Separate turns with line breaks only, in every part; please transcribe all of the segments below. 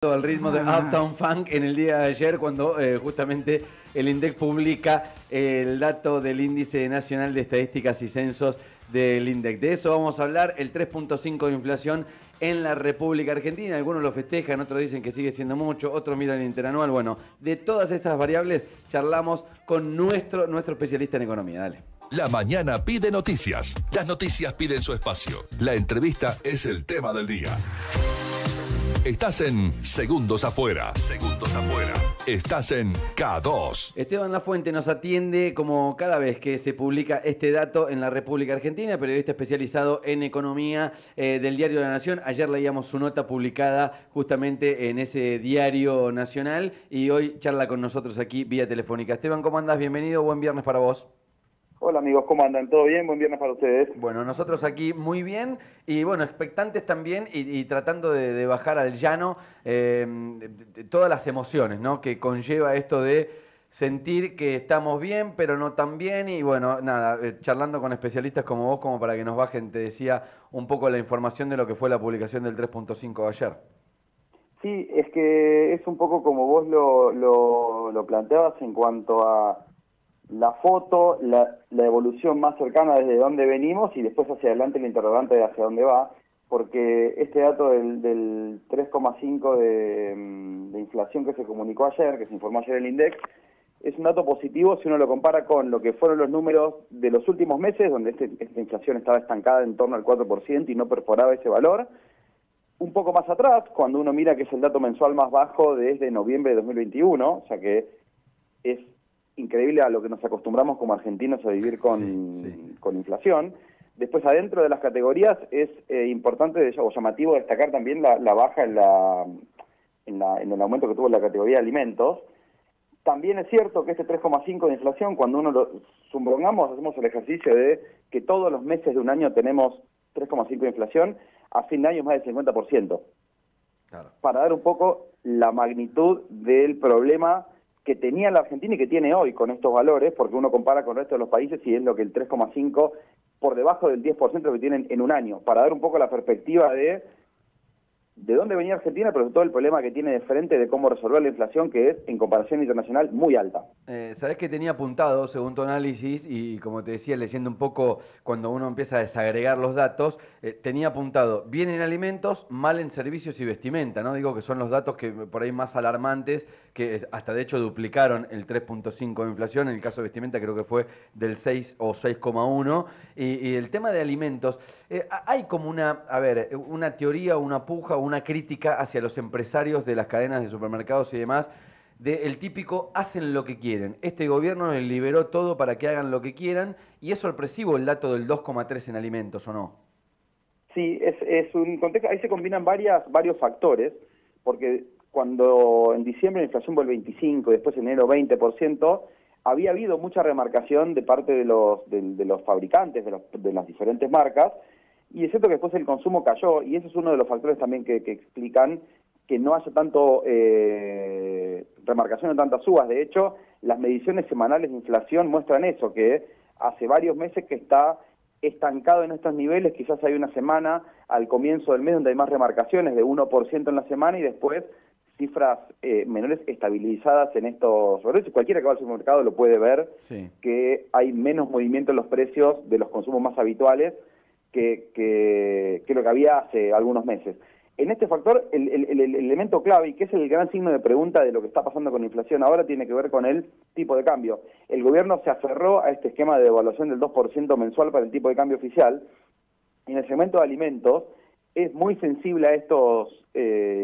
Al ritmo de Uptown Funk en el día de ayer cuando justamente el INDEC publica el dato del Índice Nacional de Estadísticas y Censos del INDEC. De eso vamos a hablar, el 3.5 de inflación en la República Argentina. Algunos lo festejan, otros dicen que sigue siendo mucho, otros miran el interanual. Bueno, de todas estas variables charlamos con nuestro especialista en economía. Dale.
La mañana pide noticias. Las noticias piden su espacio. La entrevista es el tema del día. Estás en Segundos Afuera. Segundos Afuera. Estás en K2.
Esteban Lafuente nos atiende como cada vez que se publica este dato en la República Argentina, periodista especializado en economía del Diario La Nación. Ayer leíamos su nota publicada justamente en ese diario nacional y hoy charla con nosotros aquí vía telefónica. Esteban, ¿cómo andás? Bienvenido, buen viernes para vos.
Hola amigos, ¿cómo andan? ¿Todo bien? Buen viernes para ustedes.
Bueno, nosotros aquí muy bien y bueno, expectantes también y tratando de bajar al llano todas las emociones, ¿no?, que conlleva esto de sentir que estamos bien, pero no tan bien y bueno, nada, charlando con especialistas como vos como para que nos bajen, te decía, un poco la información de lo que fue la publicación del 3.5 de ayer.
Sí, es que es un poco como vos lo planteabas en cuanto a la foto, la evolución más cercana desde dónde venimos y después hacia adelante el interrogante de hacia dónde va, porque este dato del 3,5 de inflación que se comunicó ayer, que se informó ayer el INDEC, es un dato positivo si uno lo compara con lo que fueron los números de los últimos meses, donde esta inflación estaba estancada en torno al 4% y no perforaba ese valor. Un poco más atrás, cuando uno mira que es el dato mensual más bajo desde noviembre de 2021, o sea que es increíble a lo que nos acostumbramos como argentinos a vivir con inflación. Después, adentro de las categorías, es importante o llamativo destacar también la baja en el aumento que tuvo la categoría de alimentos. También es cierto que este 3,5 de inflación, cuando uno lo supongamos, hacemos el ejercicio de que todos los meses de un año tenemos 3,5 de inflación, a fin de año es más del 50%. Claro. Para dar un poco la magnitud del problema que tenía la Argentina y que tiene hoy con estos valores, porque uno compara con el resto de los países y es lo que el 3,5 por debajo del 10% que tienen en un año, para dar un poco la perspectiva de dónde venía Argentina, pero sobre todo el problema que tiene de frente de cómo resolver la inflación, que es, en comparación internacional, muy alta.
Sabés que tenía apuntado, según tu análisis, y como te decía, leyendo un poco cuando uno empieza a desagregar los datos, tenía apuntado bien en alimentos, mal en servicios y vestimenta, ¿no? Digo que son los datos que por ahí más alarmantes, que hasta de hecho duplicaron el 3.5 de inflación, en el caso de vestimenta creo que fue del 6 o 6,1, y el tema de alimentos, hay como una teoría, una puja, una crítica hacia los empresarios de las cadenas de supermercados y demás, del típico hacen lo que quieren. Este gobierno les liberó todo para que hagan lo que quieran y es sorpresivo el dato del 2,3 en alimentos, ¿o no?
Sí, es un contexto, ahí se combinan varios factores, porque cuando en diciembre la inflación fue el 25%, después en enero 20%, había habido mucha remarcación de parte de los fabricantes, de las diferentes marcas, y es cierto que después el consumo cayó, y ese es uno de los factores también que explican que no haya tanto remarcación o tantas subas. De hecho, las mediciones semanales de inflación muestran eso, que hace varios meses que está estancado en estos niveles. Quizás hay una semana al comienzo del mes donde hay más remarcaciones de 1% en la semana y después cifras menores estabilizadas en estos valores. Cualquiera que va al supermercado lo puede ver, sí, que hay menos movimiento en los precios de los consumos más habituales que lo que había hace algunos meses. En este factor, el elemento clave, y que es el gran signo de pregunta de lo que está pasando con la inflación ahora, tiene que ver con el tipo de cambio. El gobierno se aferró a este esquema de devaluación del 2% mensual para el tipo de cambio oficial. En el segmento de alimentos es muy sensible a estos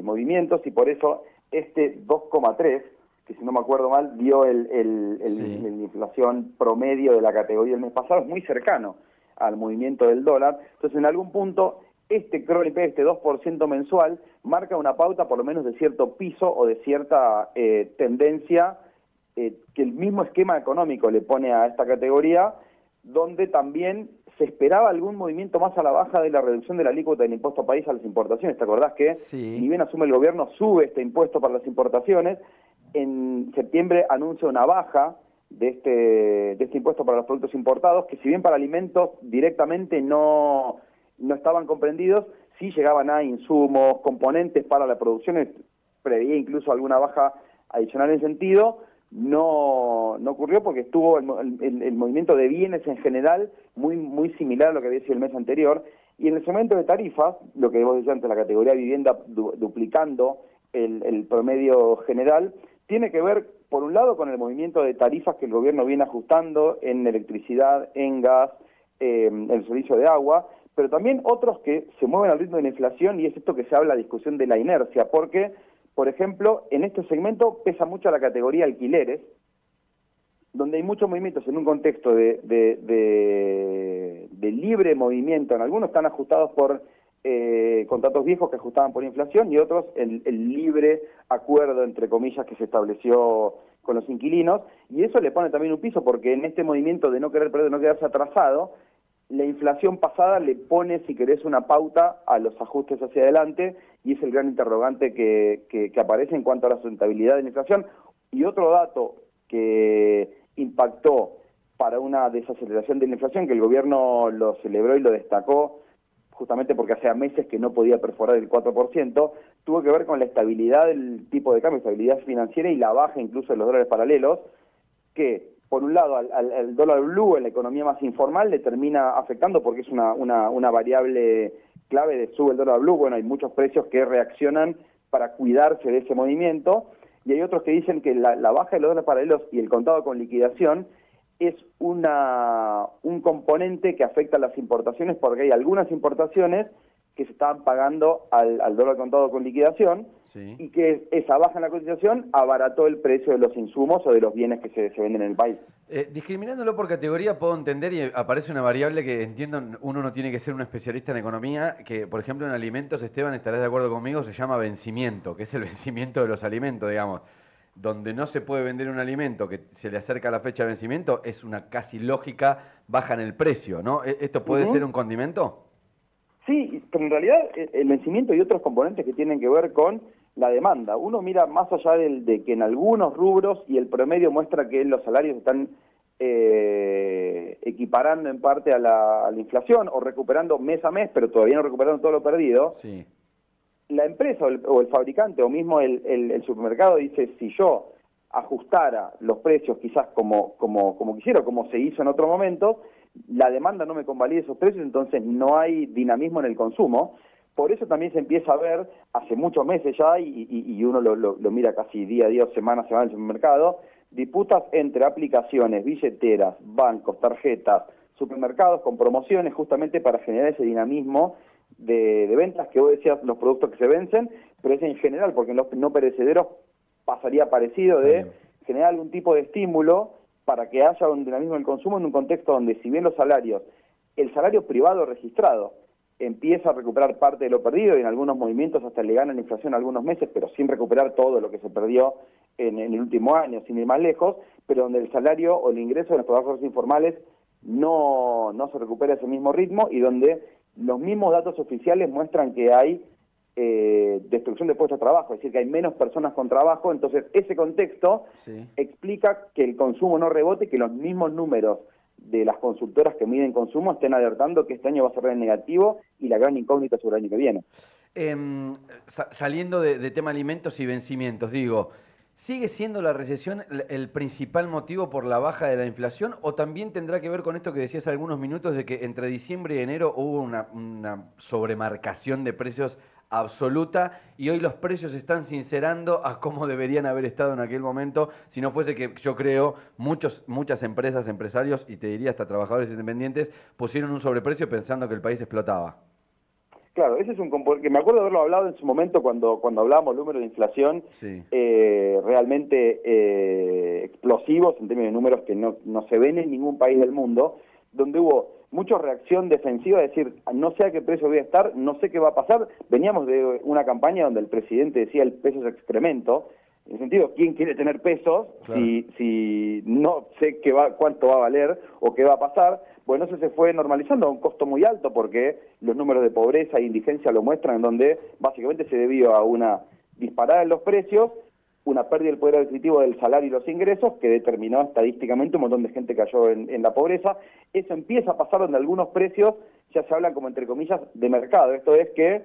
movimientos y por eso este 2,3, que si no me acuerdo mal, dio la inflación promedio de la categoría el mes pasado, es muy cercano al movimiento del dólar. Entonces, en algún punto, este 2% mensual marca una pauta por lo menos de cierto piso o de cierta tendencia que el mismo esquema económico le pone a esta categoría, donde también se esperaba algún movimiento más a la baja de la reducción de la alícuota del impuesto país a las importaciones. ¿Te acordás que ni bien asume el gobierno, sube este impuesto para las importaciones? En septiembre anuncia una baja de este impuesto para los productos importados, que si bien para alimentos directamente no estaban comprendidos, sí llegaban a insumos, componentes para la producción, preveía incluso alguna baja adicional en sentido, no ocurrió porque estuvo el movimiento de bienes en general muy similar a lo que había sido el mes anterior. Y en el segmento de tarifas, lo que vos decías antes, la categoría vivienda duplicando el promedio general, tiene que ver, por un lado, con el movimiento de tarifas que el gobierno viene ajustando en electricidad, en gas, en el servicio de agua, pero también otros que se mueven al ritmo de la inflación, y es esto que se habla, la discusión de la inercia, porque, por ejemplo, en este segmento pesa mucho la categoría alquileres, donde hay muchos movimientos en un contexto de libre movimiento. En algunos están ajustados por contratos viejos que ajustaban por inflación y otros el libre acuerdo, entre comillas, que se estableció con los inquilinos. Y eso le pone también un piso porque en este movimiento de no querer perder, no quedarse atrasado, la inflación pasada le pone, si querés, una pauta a los ajustes hacia adelante y es el gran interrogante que aparece en cuanto a la sustentabilidad de la inflación. Y otro dato que impactó para una desaceleración de la inflación, que el gobierno lo celebró y lo destacó, justamente porque hacía meses que no podía perforar el 4%, tuvo que ver con la estabilidad del tipo de cambio, estabilidad financiera y la baja incluso de los dólares paralelos, que por un lado al dólar blue en la economía más informal le termina afectando porque es una variable clave de sube el dólar blue. Bueno, hay muchos precios que reaccionan para cuidarse de ese movimiento, y hay otros que dicen que la baja de los dólares paralelos y el contado con liquidación es un componente que afecta a las importaciones, porque hay algunas importaciones que se estaban pagando al dólar contado con liquidación, sí, y que esa baja en la cotización abarató el precio de los insumos o de los bienes que se venden en el país.
Discriminándolo por categoría puedo entender, y aparece una variable que entiendo, uno no tiene que ser un especialista en economía, que por ejemplo en alimentos, Esteban, estarás de acuerdo conmigo, se llama vencimiento, que es el vencimiento de los alimentos, digamos. Donde no se puede vender un alimento que se le acerca a la fecha de vencimiento, es una casi lógica baja en el precio, ¿no? ¿Esto puede ser un condimento?
Sí, pero en realidad el vencimiento y otros componentes que tienen que ver con la demanda. Uno mira más allá de que en algunos rubros, y el promedio muestra que los salarios están equiparando en parte a la inflación, o recuperando mes a mes, pero todavía no recuperando todo lo perdido. Sí. La empresa o el fabricante o mismo el supermercado dice, si yo ajustara los precios quizás como quisiera, como se hizo en otro momento, la demanda no me convalida esos precios, entonces no hay dinamismo en el consumo. Por eso también se empieza a ver, hace muchos meses ya, y uno lo mira casi día a día o semana a semana en el supermercado, disputas entre aplicaciones, billeteras, bancos, tarjetas, supermercados con promociones justamente para generar ese dinamismo de ventas, que vos decías, los productos que se vencen, pero es en general, porque en los no perecederos pasaría parecido de generar algún tipo de estímulo para que haya un dinamismo en el consumo en un contexto donde, si bien los salarios, el salario privado registrado empieza a recuperar parte de lo perdido y en algunos movimientos hasta le gana la inflación algunos meses, pero sin recuperar todo lo que se perdió en el último año, sin ir más lejos, pero donde el salario o el ingreso de los trabajadores informales no se recupera a ese mismo ritmo, y donde los mismos datos oficiales muestran que hay destrucción de puestos de trabajo, es decir, que hay menos personas con trabajo. Entonces ese contexto explica que el consumo no rebote, que los mismos números de las consultoras que miden consumo estén alertando que este año va a ser en negativo, y la gran incógnita sobre el año que viene.
Saliendo de tema alimentos y vencimientos, digo, ¿sigue siendo la recesión el principal motivo por la baja de la inflación, o también tendrá que ver con esto que decías hace algunos minutos de que entre diciembre y enero hubo una sobremarcación de precios absoluta y hoy los precios se están sincerando a cómo deberían haber estado en aquel momento, si no fuese que, yo creo, muchas empresas, empresarios y te diría hasta trabajadores independientes pusieron un sobreprecio pensando que el país explotaba?
Claro, ese es un componente que me acuerdo de haberlo hablado en su momento cuando hablábamos números de inflación, sí, realmente explosivos en términos de números que no se ven en ningún país del mundo, donde hubo mucha reacción defensiva, es decir, no sé a qué precio voy a estar, no sé qué va a pasar. Veníamos de una campaña donde el presidente decía el peso es excremento, en el sentido, ¿quién quiere tener pesos? Claro. Si no sé cuánto va a valer o qué va a pasar. Bueno, eso se fue normalizando a un costo muy alto, porque los números de pobreza e indigencia lo muestran, en donde básicamente se debió a una disparada en los precios, una pérdida del poder adquisitivo del salario y los ingresos, que determinó estadísticamente un montón de gente cayó en la pobreza. Eso empieza a pasar donde algunos precios ya se hablan como, entre comillas, de mercado. Esto es que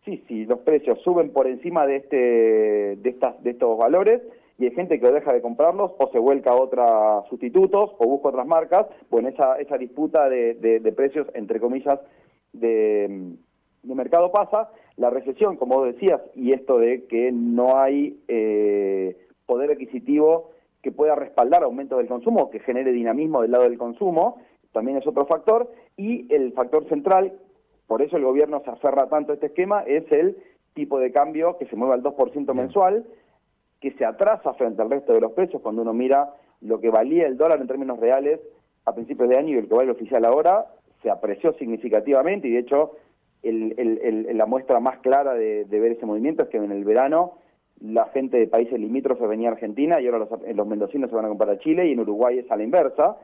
sí, los precios suben por encima de estos valores y hay gente que deja de comprarlos o se vuelca a otros sustitutos o busca otras marcas. Bueno, esa disputa de precios, entre comillas, de mercado pasa. La recesión, como vos decías, y esto de que no hay poder adquisitivo que pueda respaldar aumentos del consumo, que genere dinamismo del lado del consumo, también es otro factor. Y el factor central, por eso el gobierno se aferra tanto a este esquema, es el tipo de cambio que se mueve al 2% mensual, que se atrasa frente al resto de los precios. Cuando uno mira lo que valía el dólar en términos reales a principios de año y el que vale el oficial ahora, se apreció significativamente, y de hecho la muestra más clara de ver ese movimiento es que en el verano la gente de países limítrofes venía a Argentina y ahora los mendocinos se van a comprar a Chile, y en Uruguay es a la inversa.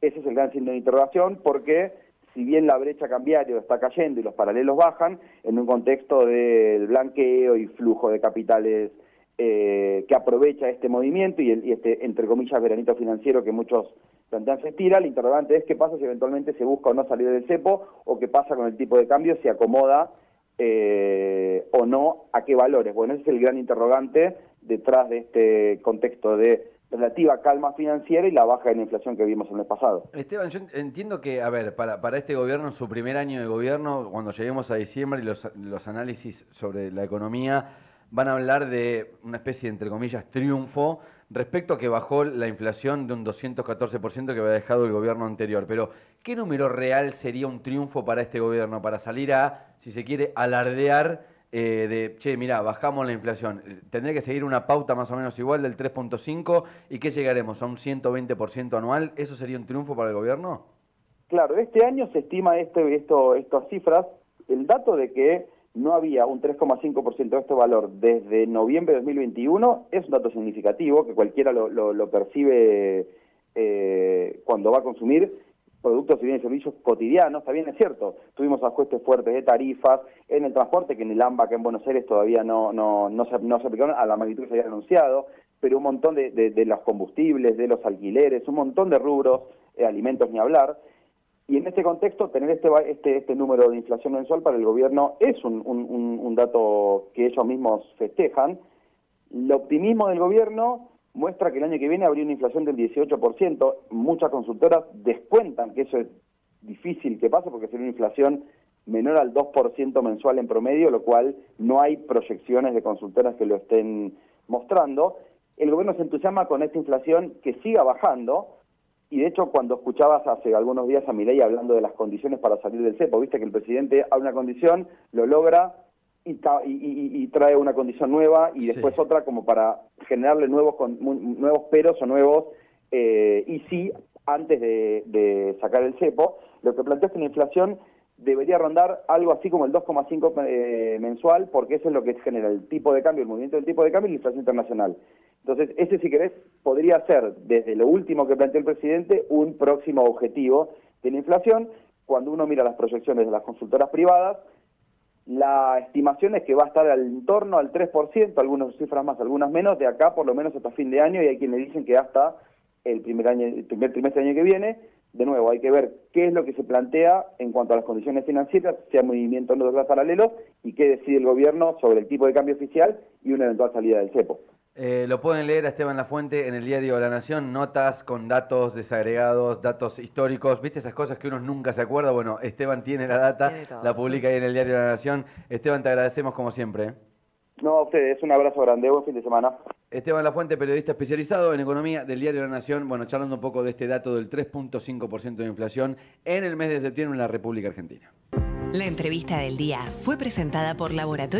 Ese es el gran signo de interrogación, porque si bien la brecha cambiaria está cayendo y los paralelos bajan, en un contexto del blanqueo y flujo de capitales que aprovecha este movimiento y este, entre comillas, veranito financiero que muchos plantean se estira, el interrogante es qué pasa si eventualmente se busca o no salir del cepo, o qué pasa con el tipo de cambio, si acomoda o no, a qué valores. Bueno, ese es el gran interrogante detrás de este contexto de relativa calma financiera y la baja de la inflación que vimos el mes pasado.
Esteban, yo entiendo que, a ver, para este gobierno, su primer año de gobierno, cuando lleguemos a diciembre y los análisis sobre la economía van a hablar de una especie de, entre comillas, triunfo respecto a que bajó la inflación de un 214% que había dejado el gobierno anterior. Pero, ¿qué número real sería un triunfo para este gobierno para salir a, si se quiere, alardear che, mirá, bajamos la inflación? ¿Tendría que seguir una pauta más o menos igual del 3.5 y qué llegaremos a un 120% anual? ¿Eso sería un triunfo para el gobierno?
Claro, este año se estima estas cifras. El dato de que no había un 3,5% de este valor desde noviembre de 2021 es un dato significativo que cualquiera lo percibe cuando va a consumir productos y bienes y servicios cotidianos. También es cierto, tuvimos ajustes fuertes de tarifas en el transporte, que en el AMBA, que en Buenos Aires todavía no se aplicaron a la magnitud que se había anunciado, pero un montón de los combustibles, de los alquileres, un montón de rubros, alimentos ni hablar. Y en este contexto, tener este número de inflación mensual para el gobierno es un dato que ellos mismos festejan. El optimismo del gobierno muestra que el año que viene habría una inflación del 18%. Muchas consultoras descuentan que eso es difícil que pase porque sería una inflación menor al 2% mensual en promedio, lo cual no hay proyecciones de consultoras que lo estén mostrando. El gobierno se entusiasma con esta inflación que siga bajando. Y de hecho, cuando escuchabas hace algunos días a Milei hablando de las condiciones para salir del cepo, viste que el presidente a una condición, lo logra y trae una condición nueva y después otra como para generarle nuevos peros o nuevos y sí antes de sacar el cepo. Lo que plantea es que la inflación debería rondar algo así como el 2,5 mensual, porque eso es lo que genera el tipo de cambio, el movimiento del tipo de cambio y la inflación internacional. Entonces, ese, si querés, podría ser, desde lo último que planteó el presidente, un próximo objetivo de la inflación. Cuando uno mira las proyecciones de las consultoras privadas, la estimación es que va a estar en torno al 3%, algunas cifras más, algunas menos, de acá por lo menos hasta fin de año, y hay quienes dicen que hasta el primer trimestre del año que viene. De nuevo, hay que ver qué es lo que se plantea en cuanto a las condiciones financieras, si hay movimiento en los paralelos, y qué decide el gobierno sobre el tipo de cambio oficial y una eventual salida del cepo.
Lo pueden leer a Esteban Lafuente en el diario La Nación, notas con datos desagregados, datos históricos, ¿viste esas cosas que uno nunca se acuerda? Bueno, Esteban tiene la data, la publica ahí en el diario La Nación. Esteban, te agradecemos como siempre.
No, a ustedes, un abrazo grande, buen fin de semana.
Esteban Lafuente, periodista especializado en economía del diario La Nación, bueno, charlando un poco de este dato del 3.5% de inflación en el mes de septiembre en la República Argentina.
La entrevista del día fue presentada por Laboratorio